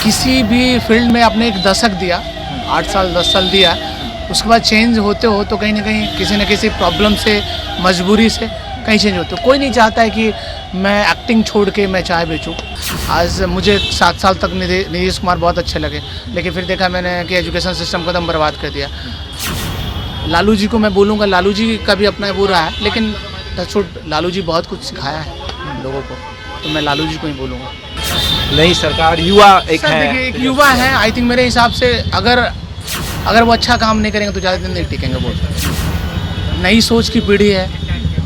किसी भी फील्ड में आपने एक दशक दिया, 8 साल 10 साल दिया, उसके बाद चेंज होते हो तो कहीं ना कहीं किसी न किसी प्रॉब्लम से, मजबूरी से कहीं चेंज होते हो। कोई नहीं चाहता है कि मैं एक्टिंग छोड़ के मैं चाय बेचूं। आज मुझे 7 साल तक नीतीश कुमार बहुत अच्छे लगे, लेकिन फिर देखा मैंने कि एजुकेशन सिस्टम को एकदम बर्बाद कर दिया। लालू जी को मैं बोलूँगा, लालू जी का भी अपना वो रहा है, लेकिन लालू जी बहुत कुछ सिखाया है लोगों को, तो मैं लालू जी को ही बोलूँगा। नई सरकार युवा एक सर है, देखिए, एक युवा है, आई थिंक मेरे हिसाब से अगर वो अच्छा काम नहीं करेंगे तो ज़्यादा दिन नहीं टिकेंगे। वो नई सोच की पीढ़ी है,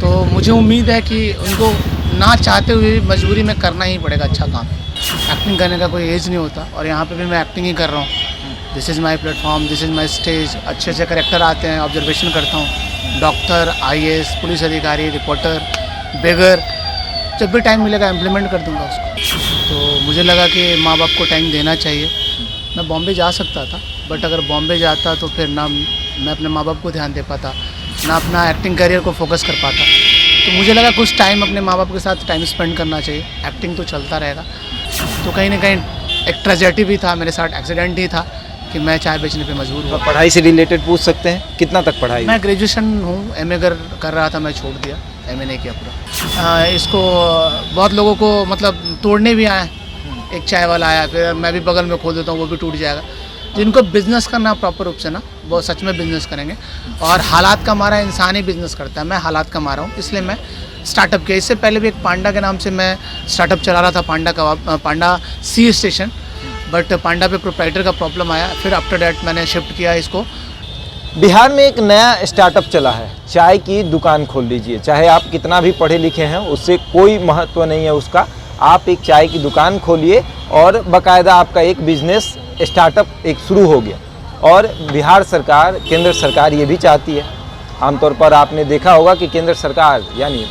तो मुझे उम्मीद है कि उनको ना चाहते हुए भी मजबूरी में करना ही पड़ेगा अच्छा काम। एक्टिंग करने का कोई एज नहीं होता, और यहाँ पे भी मैं एक्टिंग ही कर रहा हूँ। This is my platform, this is my stage. अच्छे अच्छे करेक्टर आते हैं, ऑब्जर्वेशन करता हूँ। डॉक्टर, IAS, पुलिस अधिकारी, रिपोर्टर, बेगर, जब भी टाइम मिलेगा इम्प्लीमेंट कर दूंगा उसको। तो मुझे लगा कि माँ बाप को टाइम देना चाहिए। मैं बॉम्बे जा सकता था, बट अगर बॉम्बे जाता तो फिर ना मैं अपने माँ बाप को ध्यान दे पाता, ना अपना एक्टिंग करियर को फोकस कर पाता। तो मुझे लगा कुछ टाइम अपने माँ बाप के साथ टाइम स्पेंड करना चाहिए। एक्टिंग तो चलता रहेगा। तो कहीं ना कहीं एक ट्रेजेडी भी था, मेरे साथ एक्सीडेंट ही था कि मैं चाय बेचने पे मजबूर हुआ। पढ़ाई से रिलेटेड पूछ सकते हैं, कितना तक पढ़ाई? मैं ग्रेजुएशन हूँ, MA कर रहा था, मैं छोड़ दिया, MA नहीं किया पूरा। इसको बहुत लोगों को मतलब तोड़ने भी आए। एक चाय वाला आया, फिर मैं भी बगल में खोल देता हूँ, वो भी टूट जाएगा। जिनको बिज़नेस करना प्रॉपर रूप से ना, वो सच में बिज़नेस करेंगे। और हालात का मारा इंसान ही बिज़नेस करता है। मैं हालात का मारा हूँ, इसलिए मैं स्टार्टअप किया। इससे पहले भी एक पांडा के नाम से मैं स्टार्टअप चला रहा था, पांडा सी स्टेशन, बट पांडा पे प्रोप्राइटर का प्रॉब्लम आया। फिर आफ्टर डैट मैंने शिफ्ट किया इसको। बिहार में एक नया स्टार्टअप चला है, चाय की दुकान खोल लीजिए। चाहे आप कितना भी पढ़े लिखे हैं, उससे कोई महत्व नहीं है उसका। आप एक चाय की दुकान खोलिए और बाकायदा आपका एक बिजनेस स्टार्टअप एक शुरू हो गया। और बिहार सरकार, केंद्र सरकार ये भी चाहती है। आमतौर पर आपने देखा होगा कि केंद्र सरकार यानी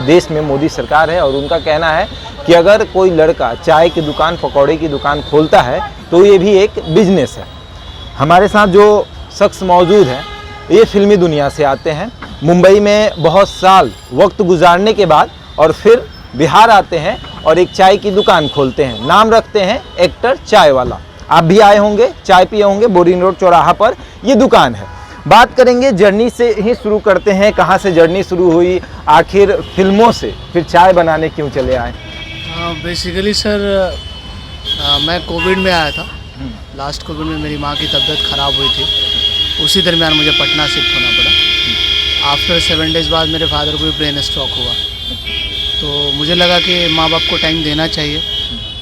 देश में मोदी सरकार है, और उनका कहना है कि अगर कोई लड़का चाय की दुकान, पकौड़े की दुकान खोलता है तो ये भी एक बिजनेस है। हमारे साथ जो शख्स मौजूद हैं, ये फिल्मी दुनिया से आते हैं। मुंबई में बहुत साल वक्त गुजारने के बाद और फिर बिहार आते हैं और एक चाय की दुकान खोलते हैं। नाम रखते हैं एक्टर चाय वाला। आप भी आए होंगे, चाय पिए होंगे, बोरिंग रोड चौराहा पर ये दुकान है। बात करेंगे, जर्नी से ही शुरू करते हैं। कहाँ से जर्नी शुरू हुई, आखिर फिल्मों से फिर चाय बनाने क्यों चले आए? बेसिकली सर, मैं कोविड में आया था। लास्ट कोविड में मेरी माँ की तबीयत ख़राब हुई थी, उसी दरमियान मुझे पटना शिफ्ट होना पड़ा। आफ्टर 7 डेज़ बाद मेरे फादर को भी ब्रेन स्ट्रोक हुआ। तो मुझे लगा कि माँ बाप को टाइम देना चाहिए।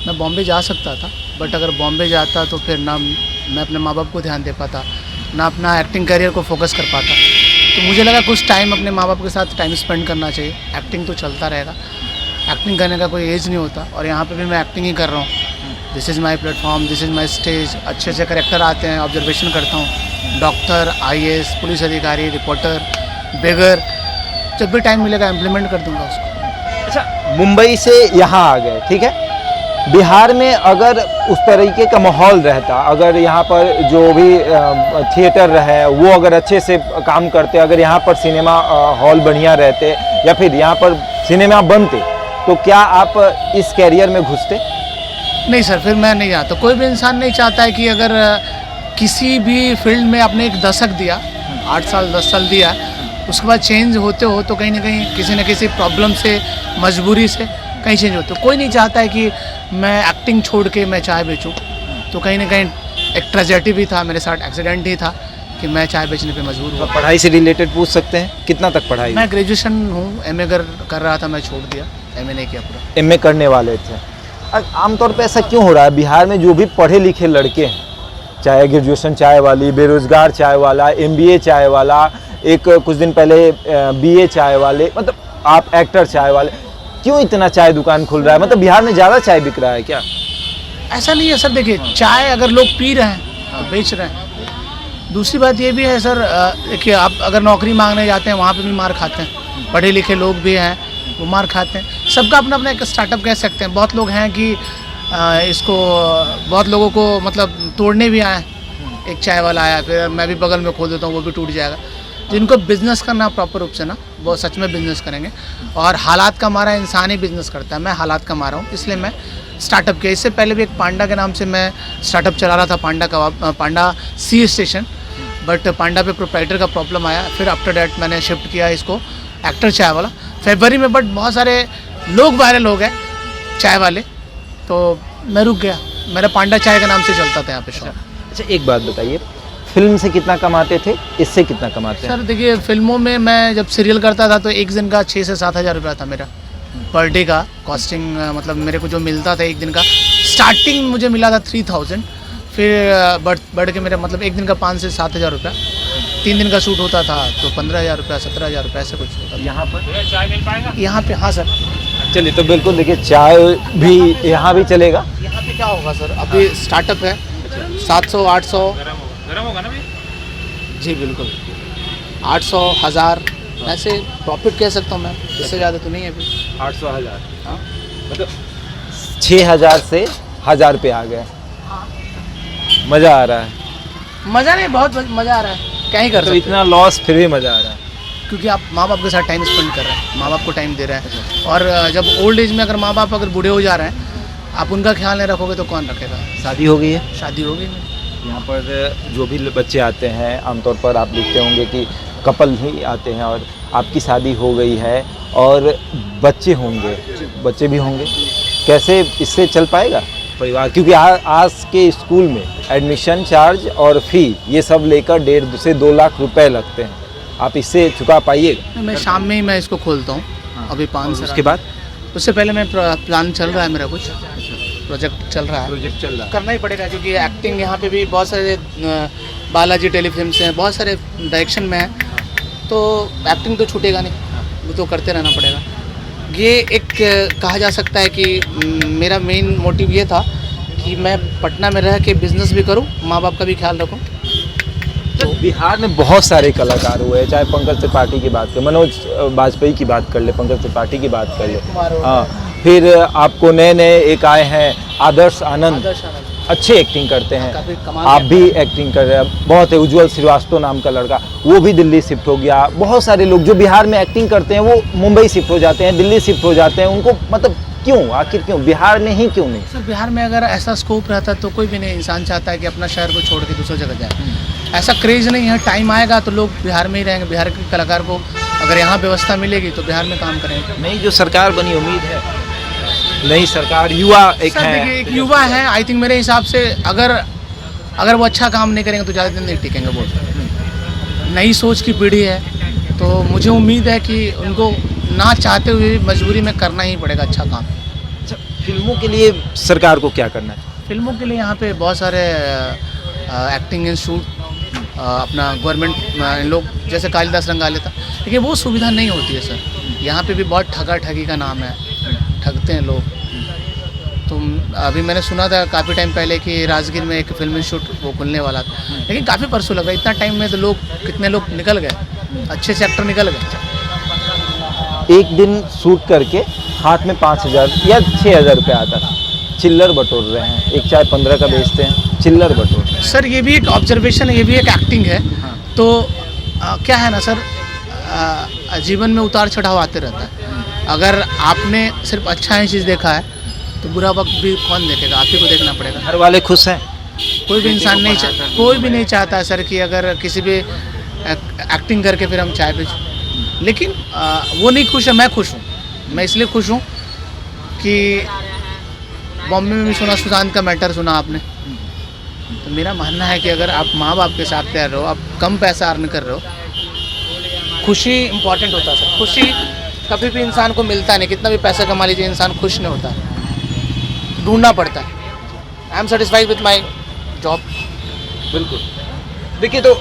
मैं बॉम्बे जा सकता था, बट अगर बॉम्बे जाता तो फिर ना मैं अपने माँ बाप को ध्यान दे पाता, ना अपना एक्टिंग करियर को फोकस कर पाता। तो मुझे लगा कुछ टाइम अपने माँ बाप के साथ टाइम स्पेंड करना चाहिए। एक्टिंग तो चलता रहेगा। एक्टिंग करने का कोई एज नहीं होता, और यहाँ पे भी मैं एक्टिंग ही कर रहा हूँ। This is my platform, this is my stage. अच्छे अच्छे करेक्टर आते हैं, ऑब्जर्वेशन करता हूँ। डॉक्टर, IAS, पुलिस अधिकारी, रिपोर्टर, बेगर, जब भी टाइम मिलेगा इम्प्लीमेंट कर दूंगा उसको। अच्छा, मुंबई से यहाँ आ गए, ठीक है। बिहार में अगर उस तरीके का माहौल रहता, अगर यहाँ पर जो भी थिएटर रहे वो अगर अच्छे से काम करते, अगर यहाँ पर सिनेमा हॉल बढ़िया रहते, या फिर यहाँ पर सिनेमा बनते, तो क्या आप इस कैरियर में घुसते? नहीं सर, फिर मैं नहीं आता। कोई भी इंसान नहीं चाहता है कि अगर किसी भी फील्ड में आपने एक दशक दिया, 8 साल 10 साल दिया, उसके बाद चेंज होते हो तो कहीं ना कहीं किसी न किसी प्रॉब्लम से, मजबूरी से कहीं चेंज होते हो। कोई नहीं चाहता है कि मैं एक्टिंग छोड़ के मैं चाय बेचूं। तो कहीं ना कहीं एक ट्रेजेडी भी था, मेरे साथ एक्सीडेंट ही था कि मैं चाय बेचने पे मजबूर हुआ। पढ़ाई से रिलेटेड पूछ सकते हैं, कितना तक पढ़ाई? मैं ग्रेजुएशन हूँ, MA कर रहा था, मैं छोड़ दिया, MA नहीं किया पूरा। MA करने वाले थे। आमतौर पे ऐसा क्यों हो रहा है? बिहार में जो भी पढ़े लिखे लड़के हैं, चाहे ग्रेजुएशन चाय वाली, बेरोजगार चाय वाला, MBA चाय वाला, एक कुछ दिन पहले BA चाय वाले, मतलब आप एक्टर चाय वाले, क्यों इतना चाय दुकान खुल रहा है? मतलब बिहार में ज़्यादा चाय बिक रहा है क्या? ऐसा नहीं है सर। देखिए, चाय अगर लोग पी रहे हैं तो बेच रहे हैं। दूसरी बात ये भी है सर, देखिए आप अगर नौकरी मांगने जाते हैं वहाँ पे भी मार खाते हैं। पढ़े लिखे लोग भी हैं, वो मार खाते हैं। सबका अपना अपना एक स्टार्टअप कह सकते हैं। बहुत लोग हैं कि इसको बहुत लोगों को मतलब तोड़ने भी आए। एक चाय वाला आया, फिर मैं भी बगल में खोल देता हूँ, वो भी टूट जाएगा। जिनको बिज़नेस करना प्रॉपर रूप से ना, वो सच में बिज़नेस करेंगे। और हालात का मारा इंसान ही बिज़नेस करता है। मैं हालात का मारा हूँ, इसलिए मैं स्टार्टअप किया। इससे पहले भी एक पांडा के नाम से मैं स्टार्टअप चला रहा था, पांडा सी स्टेशन, बट पांडा पे प्रोप्राइटर का प्रॉब्लम आया। फिर आफ्टर डैट मैंने शिफ्ट किया इसको एक्टर चाय वाला फरवरी में, बट बहुत सारे लोग वायरल हो गए चाय वाले, तो मैं रुक गया। मेरा पांडा चाय के नाम से चलता था यहाँ पे शॉप। अच्छा, एक बात बताइए, फिल्म से कितना कमाते थे, इससे कितना कमाते हैं? सर देखिए, फिल्मों में मैं जब सीरियल करता था तो एक दिन का 6 से 7 हज़ार रुपया था मेरा पर डे का कॉस्टिंग। मतलब मेरे को जो मिलता था एक दिन का, स्टार्टिंग मुझे मिला था 3000, फिर बढ़ के मेरा मतलब एक दिन का 5 से 7 हज़ार रुपया। 3 दिन का शूट होता था तो 15,000 रुपया, 17,000 रुपया ऐसे कुछ होता था। यहाँ पर चाय मिल पाएगा? यहाँ पे हाँ सर, चलिए, तो बिल्कुल देखिए, चाय भी यहाँ भी चलेगा। यहाँ पे क्या होगा सर, अभी स्टार्टअप है 700, 800। गरम होगा ना भाई? जी बिल्कुल, 800, 1000 ऐसे प्रॉफिट कह सकता हूँ मैं, इससे ज़्यादा तो नहीं है अभी। 800 1000, हाँ मतलब 6000 से 1000 पे आ गए। मज़ा आ रहा है। मज़ा नहीं, बहुत मज़ा आ रहा है, क्या ही कर तो सकते इतना लॉस फिर भी मज़ा आ रहा है। क्योंकि आप माँ बाप के साथ टाइम स्पेंड कर रहे हैं, माँ बाप को टाइम दे रहे हैं। और जब ओल्ड एज में अगर माँ बाप अगर बूढ़े हो जा रहे हैं, आप उनका ख्याल नहीं रखोगे तो कौन रखेगा। शादी हो गई है शादी होगी मेरी। यहाँ पर, जो भी बच्चे आते हैं आमतौर पर आप देखते होंगे कि कपल ही आते हैं, और आपकी शादी हो गई है और बच्चे होंगे, बच्चे भी होंगे, कैसे इससे चल पाएगा परिवार? क्योंकि आज के स्कूल में एडमिशन चार्ज और फ़ी ये सब लेकर 1.5 से 2 लाख रुपए लगते हैं। आप इससे चुका पाइएगा? मैं शाम में ही मैं इसको खोलता हूँ। अभी 5 से उसके बाद उससे पहले मैं प्लान चल रहा है मेरा, कुछ प्रोजेक्ट चल रहा है, प्रोजेक्ट चल रहा है। करना ही पड़ेगा क्योंकि एक्टिंग यहाँ पे भी बहुत सारे बालाजी टेलीफिल्म्स हैं, बहुत सारे डायरेक्शन में है, तो एक्टिंग तो छूटेगा नहीं, वो तो करते रहना पड़ेगा। ये एक कहा जा सकता है कि मेरा मेन मोटिव ये था कि मैं पटना में रह के बिज़नेस भी करूं, माँ बाप का भी ख्याल रखूं। तो बिहार में बहुत सारे कलाकार हुए, चाहे पंकज त्रिपाठी की बात कर, मनोज बाजपेयी की बात कर ले, पंकज त्रिपाठी की बात कर ले, हाँ, फिर आपको नए नए एक आए हैं आदर्श आनंद, अच्छे एक्टिंग करते हैं। काफ़ी कमाल आप भी एक्टिंग कर रहे हैं, बहुत है। उज्ज्वल श्रीवास्तव नाम का लड़का, वो भी दिल्ली शिफ्ट हो गया। बहुत सारे लोग जो बिहार में एक्टिंग करते हैं वो मुंबई शिफ्ट हो जाते हैं, दिल्ली शिफ्ट हो जाते हैं। उनको मतलब क्यों, आखिर क्यों बिहार में ही क्यों नहीं? सर बिहार में अगर ऐसा स्कोप रहता तो कोई भी नहीं इंसान चाहता है कि अपना शहर को छोड़ के दूसरी जगह जाए। ऐसा क्रेज नहीं है, टाइम आएगा तो लोग बिहार में ही रहेंगे। बिहार के कलाकार को अगर यहाँ व्यवस्था मिलेगी तो बिहार में काम करेंगे। नहीं, जो सरकार बनी, उम्मीद है नई सरकार, युवा एक सर देखिए, है, एक युवा है, आई थिंक मेरे हिसाब से अगर वो अच्छा काम नहीं करेंगे तो ज़्यादा दिन नहीं टिकेंगे। वो नई सोच की पीढ़ी है, तो मुझे उम्मीद है कि उनको ना चाहते हुए भी मजबूरी में करना ही पड़ेगा अच्छा काम। अच्छा, फिल्मों के लिए सरकार को क्या करना है? फिल्मों के लिए यहाँ पे बहुत सारे एक्टिंग इंस्टीट्यूट, अपना गवर्नमेंट, इन लोग जैसे कालिदास रंगाले था, लेकिन वो सुविधा नहीं होती है सर। यहाँ पे भी बहुत ठगी का नाम है, ठगते हैं लोग। तो अभी मैंने सुना था काफ़ी टाइम पहले कि राजगीर में एक फिल्म इंस्टीट्यूट वो खुलने वाला था, लेकिन काफ़ी परसों लगा। इतना टाइम में तो लोग, कितने लोग निकल गए, अच्छे से एक्टर निकल गए। एक दिन शूट करके हाथ में 5000 या 6000 रुपये आता था, चिल्लर बटोर रहे हैं। एक चाय 15 का बेचते हैं, चिल्लर बटोर रहे हैं। सर ये भी एक ऑब्जर्वेशन है, ये भी एक एक्टिंग है। तो क्या है ना सर, जीवन में उतार चढ़ाव आते रहता है। अगर आपने सिर्फ अच्छा ही चीज़ देखा है तो बुरा वक्त भी कौन देखेगा, आप ही को देखना पड़ेगा। घर वाले खुश हैं? कोई भी इंसान नहीं चाहता, कोई भी नहीं चाहता सर कि अगर किसी भी एक्टिंग करके फिर हम चाय पे, लेकिन वो नहीं खुश है, मैं खुश हूँ। मैं इसलिए खुश हूँ कि बॉम्बे में भी सुना, सुशांत का मैटर सुना आपने, तो मेरा मानना है कि अगर आप माँ बाप के साथ रह रहे हो, आप कम पैसा अर्न कर रहे हो, खुशी इंपॉर्टेंट होता है सर। खुशी कभी भी इंसान को मिलता नहीं, कितना भी पैसा कमा लीजिए इंसान खुश नहीं होता, ढूंढना पड़ता है। I am satisfied with my job. बिल्कुल। देखिए, तो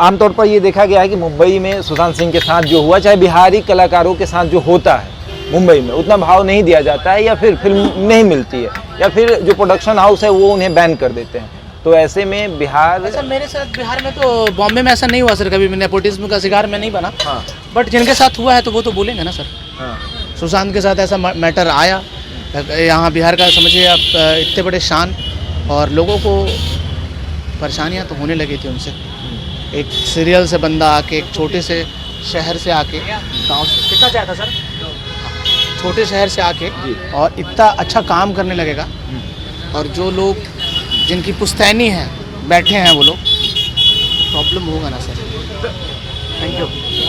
आमतौर पर ये देखा गया है कि मुंबई में सुशांत सिंह के साथ जो हुआ, चाहे बिहारी कलाकारों के साथ जो होता है, मुंबई में उतना भाव नहीं दिया जाता है, या फिर फिल्म नहीं मिलती है, या फिर जो प्रोडक्शन हाउस है वो उन्हें बैन कर देते हैं। तो ऐसे में बिहार, सर मेरे साथ बिहार में तो, बॉम्बे में ऐसा नहीं हुआ सर, कभी भी नेपोटिज्म का शिकार मैं नहीं बना। हाँ, बट जिनके साथ हुआ है तो वो तो बोलेंगे ना सर। हाँ, सुशांत के साथ ऐसा मैटर आया, यहाँ बिहार का समझिए आप, इतने बड़े शान, और लोगों को परेशानियाँ तो होने लगी थी उनसे। एक सीरियल से बंदा आके, एक छोटे से शहर से आके, गाँव से, कितना चाहता सर छोटे शहर से आके जी। और इतना अच्छा काम करने लगेगा, और जो लोग जिनकी पुश्तैनी है बैठे हैं वो लोग, प्रॉब्लम होगा ना सर। Thank you.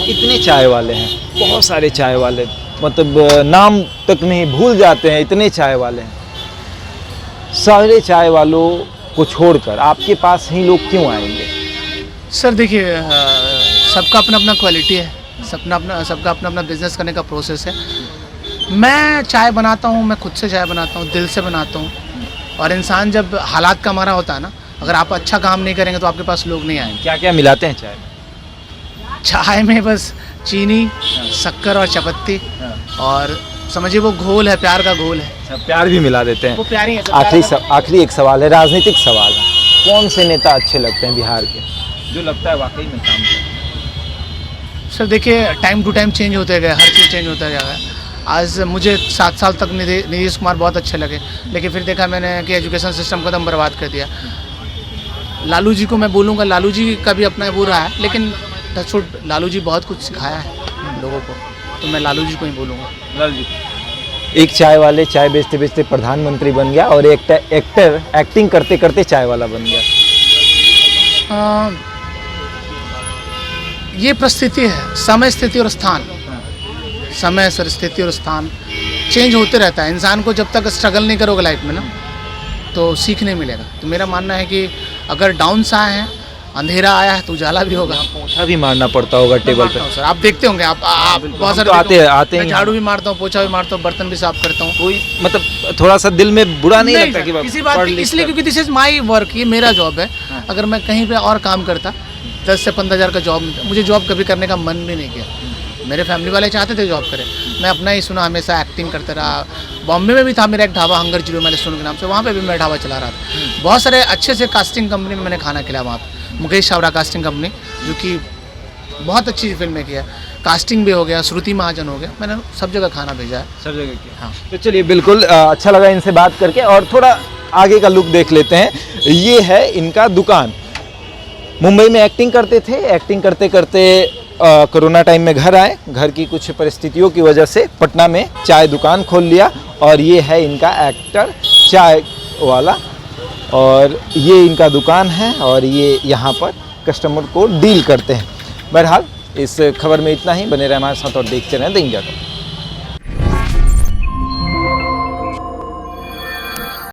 इतने चाय वाले हैं, बहुत सारे चाय वाले, मतलब नाम तक नहीं भूल जाते हैं, इतने चाय वाले हैं। सारे चाय वालों को छोड़कर आपके पास ही लोग क्यों आएंगे? सर देखिए, सबका अपना अपना क्वालिटी है, सबका अपना अपना बिजनेस करने का प्रोसेस है। मैं चाय बनाता हूँ, मैं खुद से चाय बनाता हूँ, दिल से बनाता हूँ। और इंसान जब हालात का मारा होता है ना, अगर आप अच्छा काम नहीं करेंगे तो आपके पास लोग नहीं आएंगे। क्या क्या मिलाते हैं चाय में? चाय में बस चीनी, शक्कर और चपत्ती, और समझिए वो घोल है, प्यार का घोल है। अच्छा, प्यार भी मिला देते वो हैं। प्यार ही है सर। आखिरी एक सवाल है, राजनीतिक सवाल है। कौन से नेता अच्छे लगते हैं बिहार के, जो लगता है वाकई में काम करें? सर देखिए, टाइम टू टाइम चेंज होते गए, हर चीज़ चेंज होता जा रहा है। आज मुझे 7 साल तक नीतीश कुमार बहुत अच्छे लगे, लेकिन फिर देखा मैंने कि एजुकेशन सिस्टम को एकदम बर्बाद कर दिया। लालू जी को मैं बोलूँगा, लालू जी का भी अपना वो रहा है, लेकिन टचवुड लालू जी बहुत कुछ सिखाया है लोगों को, तो मैं लालू जी को ही बोलूँगा। एक चाय वाले चाय बेचते बेचते प्रधानमंत्री बन गया, और एक एक्टर एक्टिंग करते करते चाय वाला बन गया। ये परिस्थिति है, समय, स्थिति और स्थान। समय, सर, स्थिति और स्थान चेंज होते रहता है। इंसान को जब तक स्ट्रगल नहीं करोगे लाइफ में ना, तो सीख नहीं मिलेगा। तो मेरा मानना है कि अगर डाउन सा है, अंधेरा आया है तो उजाला भी होगा। पोछा भी मारना पड़ता होगा टेबल पे। सर आप देखते होंगे, आप बहुत सारे आते मैं हैं। झाड़ू भी मारता हूँ, पोछा भी मारता हूँ, बर्तन भी साफ करता हूँ। कोई मतलब थोड़ा सा दिल में बुरा नहीं लगता सर, कि किसी बात की, इसलिए क्योंकि दिस इज माई वर्क, ये मेरा जॉब है। अगर मैं कहीं पे और काम करता 10 से 15 हज़ार का जॉब मिलता, मुझे जॉब कभी करने का मन भी नहीं किया। मेरे फैमिली वाले चाहते थे जॉब करें, मैं अपना ही सुना, हमेशा एक्टिंग करता रहा। बॉम्बे में भी था मेरा एक ढाबा, हंगर जीरो मैंने सुन के नाम से, वहाँ पे भी मैं ढाबा चला रहा था। बहुत सारे अच्छे से कास्टिंग कंपनी में मैंने खाना खिलाया वहाँ पे, मुकेश छाबड़ा कास्टिंग कंपनी, जो कि बहुत अच्छी फिल्में की है। कास्टिंग भी हो गया, श्रुति महाजन हो गया, मैंने सब जगह खाना भेजा है। सब जगह किया। हाँ। तो चलिए, बिल्कुल अच्छा लगा इनसे बात करके, और थोड़ा आगे का लुक देख लेते हैं। ये है इनका दुकान। मुंबई में एक्टिंग करते थे, एक्टिंग करते करते कोरोना टाइम में घर आए, घर की कुछ परिस्थितियों की वजह से पटना में चाय दुकान खोल लिया, और ये है इनका एक्टर चाय वाला, और ये इनका दुकान है, और ये यहाँ पर कस्टमर को डील करते हैं। बहरहाल इस खबर में इतना ही, बने रहे हमारे साथ और देखते रहें द इंडिया को।